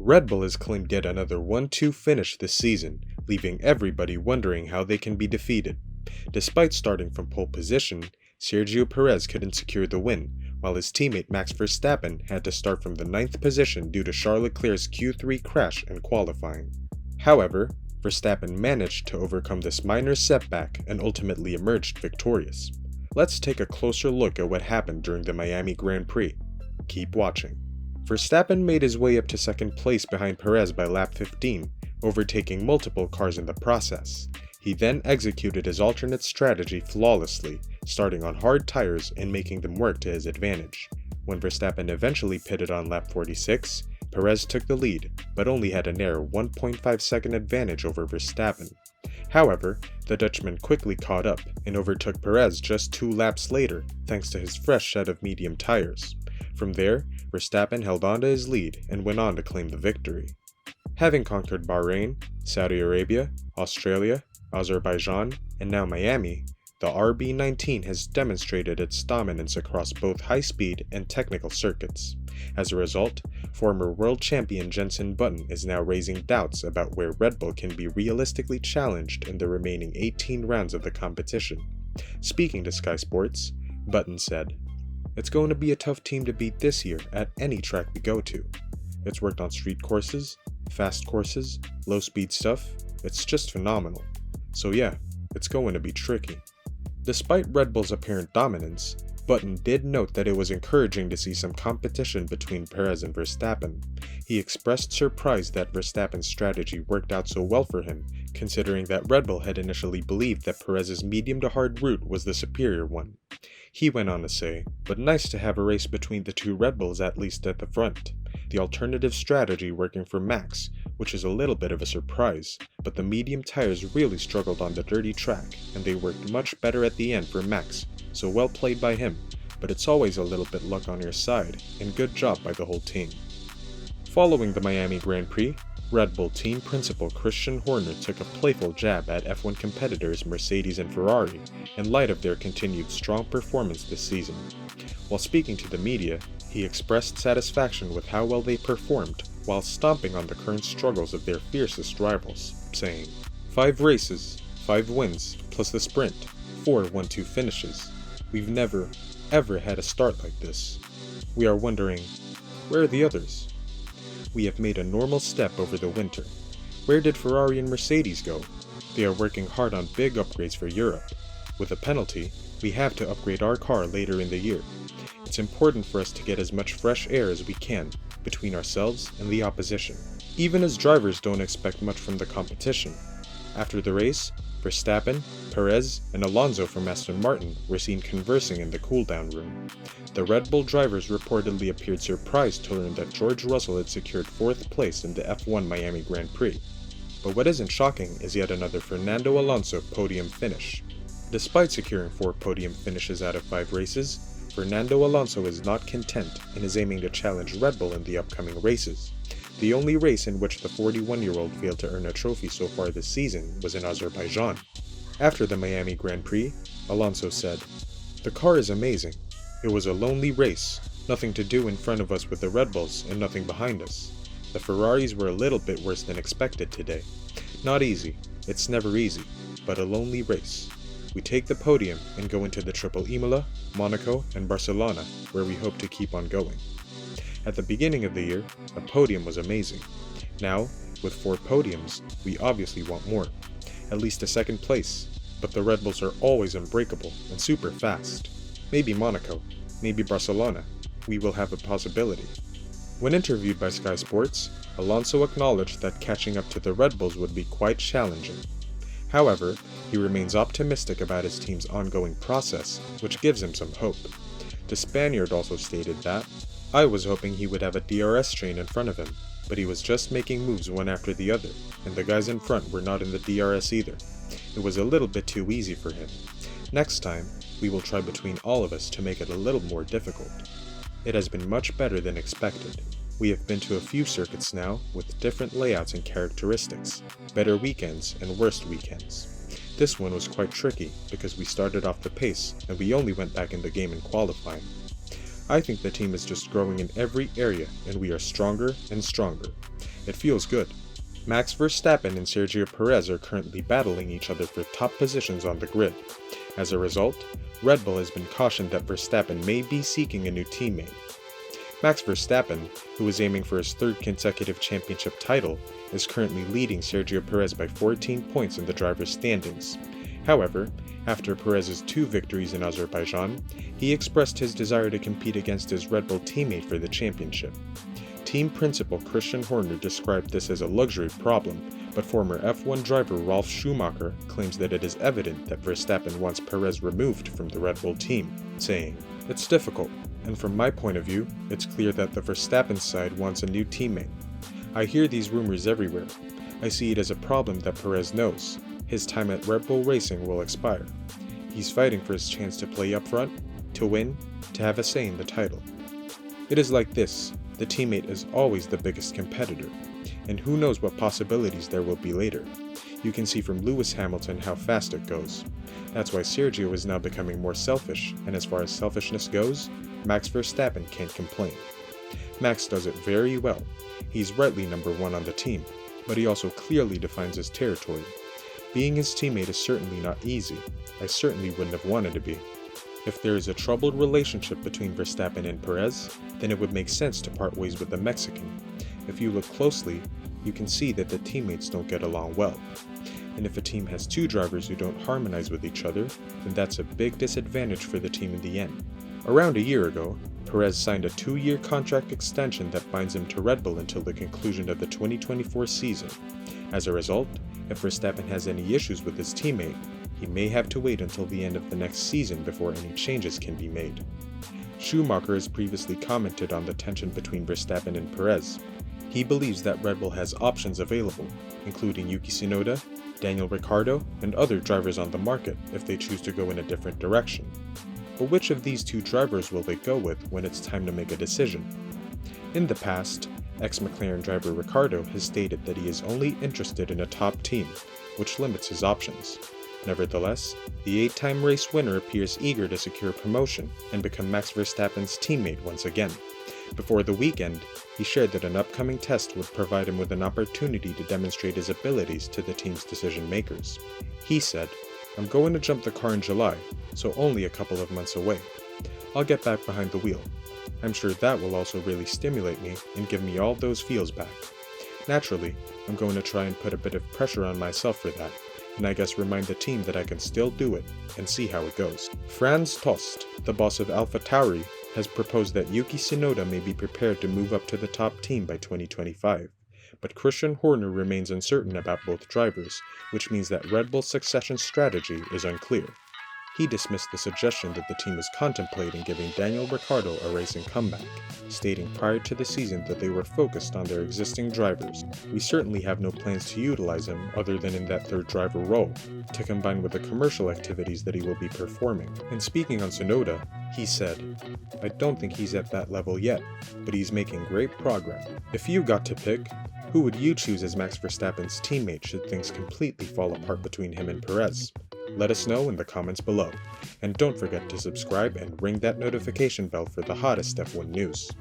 Red Bull has claimed yet another 1-2 finish this season, leaving everybody wondering how they can be defeated. Despite starting from pole position, Sergio Perez couldn't secure the win, while his teammate Max Verstappen had to start from the 9th position due to Charles Leclerc's Q3 crash in qualifying. However, Verstappen managed to overcome this minor setback and ultimately emerged victorious. Let's take a closer look at what happened during the Miami Grand Prix. Keep watching. Verstappen made his way up to second place behind Perez by lap 15, overtaking multiple cars in the process. He then executed his alternate strategy flawlessly, starting on hard tires and making them work to his advantage. When Verstappen eventually pitted on lap 46, Perez took the lead, but only had a narrow 1.5 second advantage over Verstappen. However, the Dutchman quickly caught up and overtook Perez just 2 laps later thanks to his fresh set of medium tires. From there, Verstappen held on to his lead and went on to claim the victory. Having conquered Bahrain, Saudi Arabia, Australia, Azerbaijan, and now Miami, the RB19 has demonstrated its dominance across both high-speed and technical circuits. As a result, former world champion Jenson Button is now raising doubts about where Red Bull can be realistically challenged in the remaining 18 rounds of the competition. Speaking to Sky Sports, Button said, "It's going to be a tough team to beat this year at any track we go to. It's worked on street courses, fast courses, low-speed stuff. It's just phenomenal. So yeah, it's going to be tricky." Despite Red Bull's apparent dominance, Button did note that it was encouraging to see some competition between Perez and Verstappen. He expressed surprise that Verstappen's strategy worked out so well for him, considering that Red Bull had initially believed that Perez's medium to hard route was the superior one. He went on to say, "But nice to have a race between the two Red Bulls at least at the front. The alternative strategy working for Max, which is a little bit of a surprise, but the medium tires really struggled on the dirty track, and they worked much better at the end for Max, so well played by him, but it's always a little bit luck on your side, and good job by the whole team." Following the Miami Grand Prix, Red Bull team principal Christian Horner took a playful jab at F1 competitors Mercedes and Ferrari in light of their continued strong performance this season. While speaking to the media, he expressed satisfaction with how well they performed while stomping on the current struggles of their fiercest rivals, saying, "5 races, 5 wins, plus the sprint, 4 1-2 finishes. We've never, ever had a start like this. We are wondering, where are the others? We have made a normal step over the winter. Where did Ferrari and Mercedes go? They are working hard on big upgrades for Europe. With a penalty, we have to upgrade our car later in the year. It's important for us to get as much fresh air as we can between ourselves and the opposition." Even as drivers don't expect much from the competition. After the race, Verstappen, Perez, and Alonso from Aston Martin were seen conversing in the cool-down room. The Red Bull drivers reportedly appeared surprised to learn that George Russell had secured 4th place in the F1 Miami Grand Prix. But what isn't shocking is yet another Fernando Alonso podium finish. Despite securing 4 podium finishes out of 5 races, Fernando Alonso is not content and is aiming to challenge Red Bull in the upcoming races. The only race in which the 41-year-old failed to earn a trophy so far this season was in Azerbaijan. After the Miami Grand Prix, Alonso said, "The car is amazing. It was a lonely race, nothing to do in front of us with the Red Bulls and nothing behind us. The Ferraris were a little bit worse than expected today. Not easy, it's never easy, but a lonely race. We take the podium and go into the Triple Imola, Monaco, and Barcelona, where we hope to keep on going." At the beginning of the year, a podium was amazing. Now, with 4 podiums, we obviously want more. At least a 2nd place, but the Red Bulls are always unbreakable and super fast. Maybe Monaco, maybe Barcelona, we will have a possibility. When interviewed by Sky Sports, Alonso acknowledged that catching up to the Red Bulls would be quite challenging. However, he remains optimistic about his team's ongoing process, which gives him some hope. The Spaniard also stated that, "I was hoping he would have a DRS train in front of him, but he was just making moves one after the other, and the guys in front were not in the DRS either. It was a little bit too easy for him. Next time, we will try between all of us to make it a little more difficult. It has been much better than expected. We have been to a few circuits now with different layouts and characteristics, better weekends and worse weekends. This one was quite tricky because we started off the pace and we only went back in the game in qualifying. I think the team is just growing in every area and we are stronger and stronger. It feels good. Max Verstappen and Sergio Perez are currently battling each other for top positions on the grid. As a result, Red Bull has been cautioned that Verstappen may be seeking a new teammate. Max Verstappen, who is aiming for his third consecutive championship title, is currently leading Sergio Perez by 14 points in the drivers' standings. However, after Perez's 2 victories in Azerbaijan, he expressed his desire to compete against his Red Bull teammate for the championship. Team principal Christian Horner described this as a luxury problem, but former F1 driver Ralf Schumacher claims that it is evident that Verstappen wants Perez removed from the Red Bull team, saying, "It's difficult, and from my point of view, it's clear that the Verstappen side wants a new teammate. I hear these rumors everywhere. I see it as a problem that Perez knows. His time at Red Bull Racing will expire. He's fighting for his chance to play up front, to win, to have a say in the title. It is like this. The teammate is always the biggest competitor, and who knows what possibilities there will be later. You can see from Lewis Hamilton how fast it goes. That's why Sergio is now becoming more selfish, and as far as selfishness goes, Max Verstappen can't complain. Max does it very well. He's rightly number 1 on the team, but he also clearly defines his territory. Being his teammate is certainly not easy. I certainly wouldn't have wanted to be. If there is a troubled relationship between Verstappen and Perez, then it would make sense to part ways with the Mexican. If you look closely, you can see that the teammates don't get along well. And if a team has 2 drivers who don't harmonize with each other, then that's a big disadvantage for the team in the end. Around a year ago, Perez signed a 2-year contract extension that binds him to Red Bull until the conclusion of the 2024 season. As a result, if Verstappen has any issues with his teammate, he may have to wait until the end of the next season before any changes can be made. Schumacher has previously commented on the tension between Verstappen and Perez. He believes that Red Bull has options available, including Yuki Tsunoda, Daniel Ricciardo, and other drivers on the market if they choose to go in a different direction. But which of these 2 drivers will they go with when it's time to make a decision? In the past, ex-McLaren driver Ricciardo has stated that he is only interested in a top team, which limits his options. Nevertheless, the 8-time race winner appears eager to secure promotion and become Max Verstappen's teammate once again. Before the weekend, he shared that an upcoming test would provide him with an opportunity to demonstrate his abilities to the team's decision makers. He said, "I'm going to jump the car in July, so only a couple of months away. I'll get back behind the wheel. I'm sure that will also really stimulate me and give me all those feels back. Naturally, I'm going to try and put a bit of pressure on myself for that, and I guess remind the team that I can still do it, and see how it goes." Franz Tost, the boss of AlphaTauri, has proposed that Yuki Tsunoda may be prepared to move up to the top team by 2025, but Christian Horner remains uncertain about both drivers, which means that Red Bull's succession strategy is unclear. He dismissed the suggestion that the team was contemplating giving Daniel Ricciardo a racing comeback, stating prior to the season that they were focused on their existing drivers. "We certainly have no plans to utilize him other than in that third driver role, to combine with the commercial activities that he will be performing." And speaking on Tsunoda, he said, "I don't think he's at that level yet, but he's making great progress." If you got to pick, who would you choose as Max Verstappen's teammate should things completely fall apart between him and Perez? Let us know in the comments below, and don't forget to subscribe and ring that notification bell for the hottest F1 news.